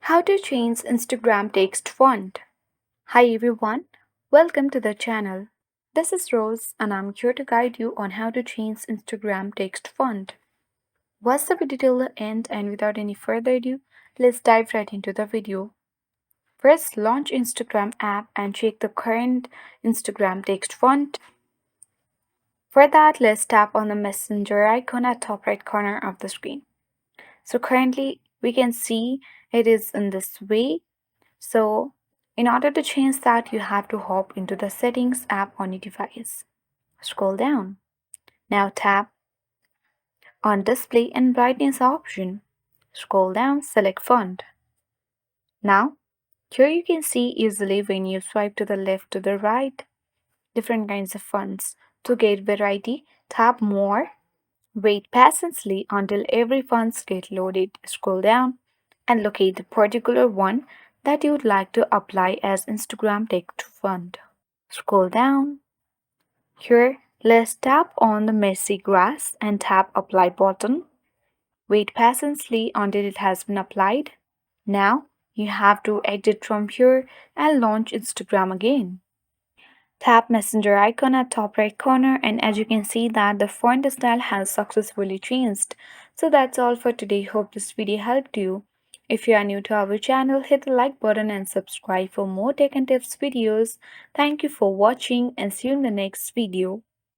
How to change Instagram text font. Hi everyone, welcome to the channel. This is Rose and I'm here to guide you on how to change Instagram text font. Watch the video till the end and without any further ado, let's dive right into the video. First, launch Instagram app and check the current Instagram text font. For that, let's tap on the messenger icon at top right corner of the screen. So currently we can see it is in this way. So in order to change that, you have to hop into the settings app on your device. Scroll down. Now tap on display and brightness option. Scroll down, select font. Now here you can see easily when you swipe to the left to the right different kinds of fonts. To get variety, tap more. Wait patiently until every font gets loaded. Scroll down and locate the particular one that you would like to apply as Instagram text font. Scroll down. Here, let's tap on the messy grass and tap apply button. Wait patiently until it has been applied. Now, you have to exit from here and launch Instagram again. Tap messenger icon at top right corner and as you can see that the font style has successfully changed. So that's all for today. Hope this video helped you. If you are new to our channel, hit the like button and subscribe for more tech and tips videos. Thank you for watching and see you in the next video.